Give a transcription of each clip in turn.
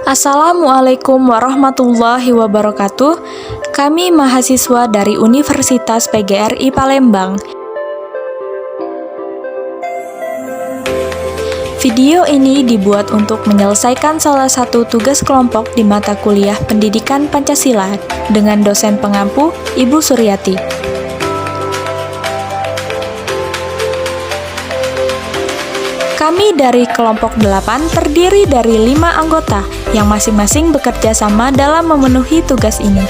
Assalamualaikum warahmatullahi wabarakatuh. Kami mahasiswa dari Universitas PGRI Palembang. Video ini dibuat untuk menyelesaikan salah satu tugas kelompok di mata kuliah Pendidikan Pancasila dengan dosen pengampu Ibu Suryati. Kami dari kelompok 8 terdiri dari 5 anggota yang masing-masing bekerja sama dalam memenuhi tugas ini.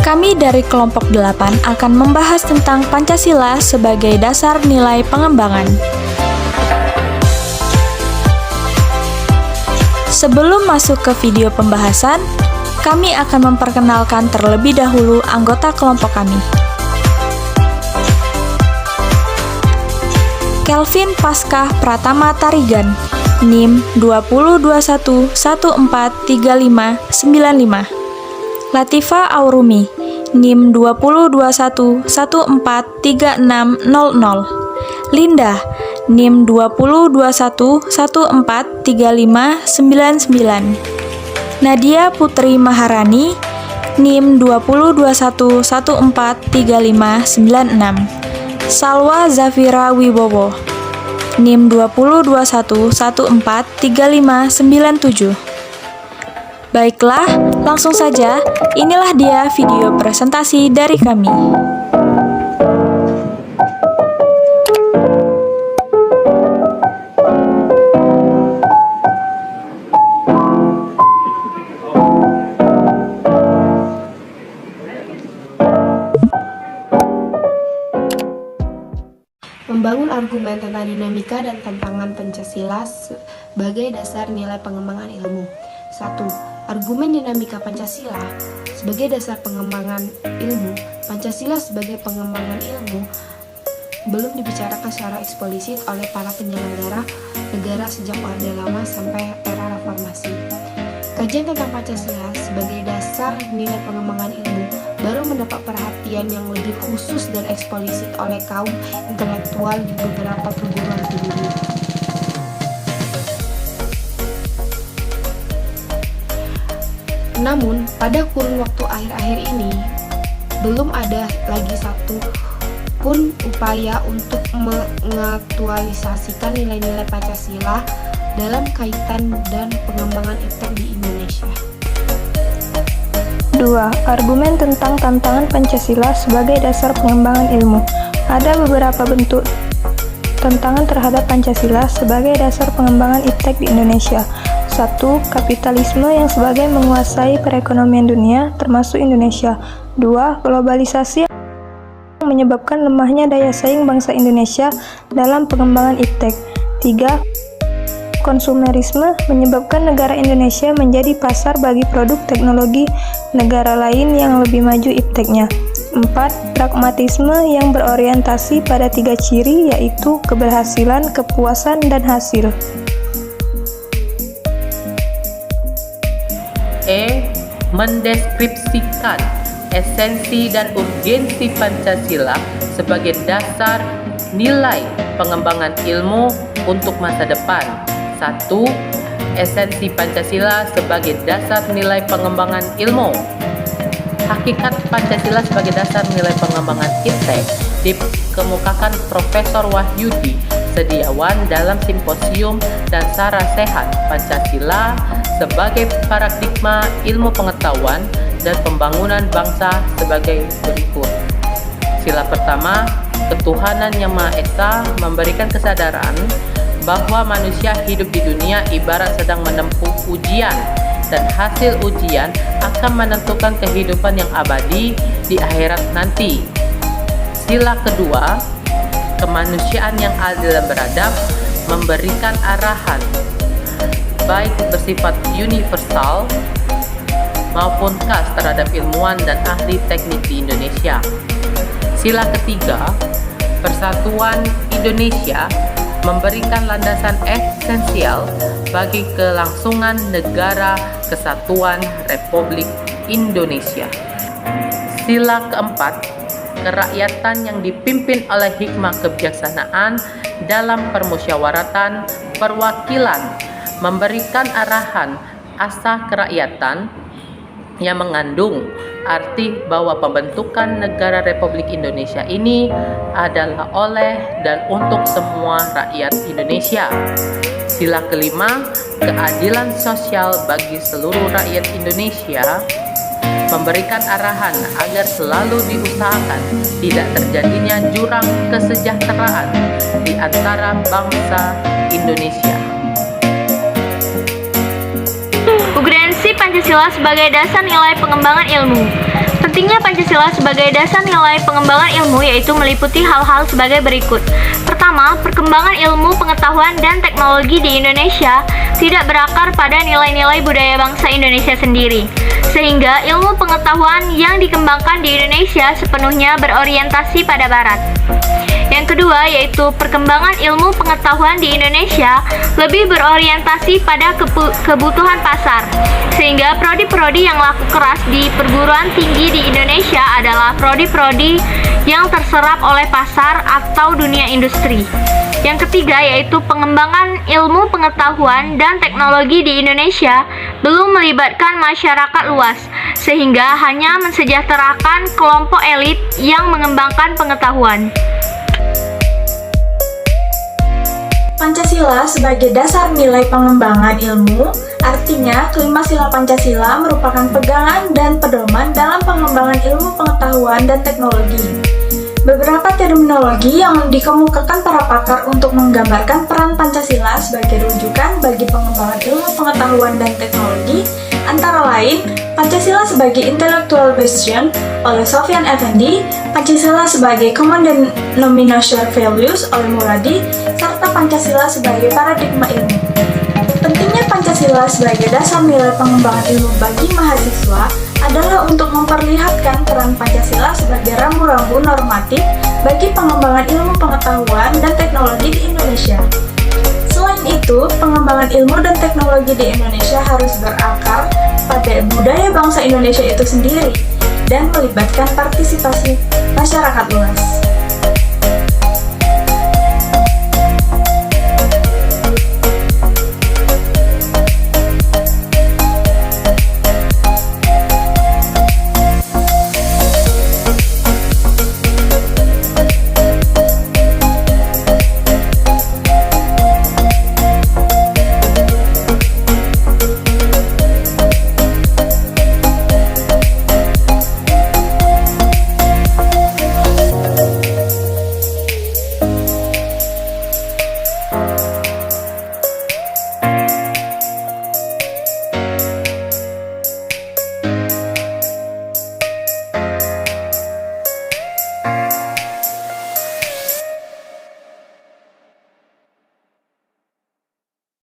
Kami dari kelompok 8 akan membahas tentang Pancasila sebagai dasar nilai pengembangan. Sebelum masuk ke video pembahasan, kami akan memperkenalkan terlebih dahulu anggota kelompok kami. Kelvin Paskah Pratama Tarigan, NIM 2021143595. Latifa Aurumi, NIM 2021143600. Linda, NIM 2021143599. Nadia Putri Maharani, NIM 2021143596. Salwa Zafira Wibowo, NIM 2021143597. Baiklah, langsung saja, inilah dia video presentasi dari kami. Membangun argumen tentang dinamika dan tantangan Pancasila sebagai dasar nilai pengembangan ilmu. 1. Argumen dinamika Pancasila sebagai dasar pengembangan ilmu. Pancasila sebagai pengembangan ilmu belum dibicarakan secara eksplisit oleh para penyelenggara negara sejak Orde Lama sampai era reformasi. Kajian tentang Pancasila sebagai dasar nilai pengembangan ilmu baru mendapat perhatian yang lebih khusus dan eksplisit oleh kaum intelektual di beberapa perguruan tinggi. Namun, pada kurun waktu akhir-akhir ini, belum ada lagi satu pun upaya untuk mengaktualisasikan nilai-nilai Pancasila dalam kaitan dan pengembangan iptek di Indonesia. 2. Argumen tentang tantangan Pancasila sebagai dasar pengembangan ilmu. Ada beberapa bentuk tantangan terhadap Pancasila sebagai dasar pengembangan iptek di Indonesia. 1. Kapitalisme yang sebagai menguasai perekonomian dunia, termasuk Indonesia. 2. Globalisasi yang menyebabkan lemahnya daya saing bangsa Indonesia dalam pengembangan iptek. 3. Konsumerisme menyebabkan negara Indonesia menjadi pasar bagi produk teknologi negara lain yang lebih maju ipteknya. 4. Pragmatisme yang berorientasi pada 3 ciri, yaitu keberhasilan, kepuasan, dan hasil. Mendeskripsikan esensi dan urgensi Pancasila sebagai dasar nilai pengembangan ilmu untuk masa depan. 1. Esensi Pancasila sebagai dasar nilai pengembangan ilmu. Hakikat Pancasila sebagai dasar nilai pengembangan iptek dikemukakan Profesor Wahyudi Setiawan dalam Simposium Dasar Sehat Pancasila sebagai paradigma ilmu pengetahuan dan pembangunan bangsa sebagai berikut. Sila pertama, ketuhanan yang Maha Esa memberikan kesadaran bahwa manusia hidup di dunia ibarat sedang menempuh ujian, dan hasil ujian akan menentukan kehidupan yang abadi di akhirat nanti. Sila kedua, kemanusiaan yang adil dan beradab memberikan arahan baik bersifat universal maupun khas terhadap ilmuwan dan ahli teknik di Indonesia. Sila ketiga, persatuan Indonesia memberikan landasan esensial bagi kelangsungan negara kesatuan Republik Indonesia. Sila keempat, kerakyatan yang dipimpin oleh hikmah kebijaksanaan dalam permusyawaratan perwakilan, memberikan arahan asas kerakyatan yang mengandung arti bahwa pembentukan negara Republik Indonesia ini adalah oleh dan untuk semua rakyat Indonesia. Sila kelima, keadilan sosial bagi seluruh rakyat Indonesia, memberikan arahan agar selalu diusahakan tidak terjadinya jurang kesejahteraan di antara bangsa Indonesia. Urgensi Pancasila sebagai dasar nilai pengembangan ilmu. Pentingnya Pancasila sebagai dasar nilai pengembangan ilmu yaitu meliputi hal-hal sebagai berikut. Pertama, perkembangan ilmu, pengetahuan, dan teknologi di Indonesia tidak berakar pada nilai-nilai budaya bangsa Indonesia sendiri, sehingga ilmu pengetahuan yang dikembangkan di Indonesia sepenuhnya berorientasi pada Barat. Yang kedua, yaitu perkembangan ilmu pengetahuan di Indonesia lebih berorientasi pada kebutuhan pasar, sehingga prodi-prodi yang laku keras di perguruan tinggi di Indonesia adalah prodi-prodi yang terserap oleh pasar atau dunia industri. Yang ketiga, yaitu pengembangan ilmu pengetahuan dan teknologi di Indonesia belum melibatkan masyarakat luas, sehingga hanya mensejahterakan kelompok elit yang mengembangkan pengetahuan. Pancasila sebagai dasar nilai pengembangan ilmu, artinya kelima sila Pancasila merupakan pegangan dan pedoman dalam pengembangan ilmu pengetahuan dan teknologi. Beberapa terminologi yang dikemukakan para pakar untuk menggambarkan peran Pancasila sebagai rujukan bagi pengembangan ilmu pengetahuan dan teknologi antara lain Pancasila sebagai intellectual bastion oleh Sofyan Effendi, Pancasila sebagai common denominator values oleh Muradi, serta Pancasila sebagai paradigma ilmu. Pentingnya Pancasila sebagai dasar nilai pengembangan ilmu bagi mahasiswa adalah untuk memperlihatkan peran Pancasila sebagai rambu-rambu normatif bagi pengembangan ilmu pengetahuan dan teknologi di Indonesia. Selain itu, pengembangan ilmu dan teknologi di Indonesia harus berakar pada budaya bangsa Indonesia itu sendiri dan melibatkan partisipasi masyarakat luas.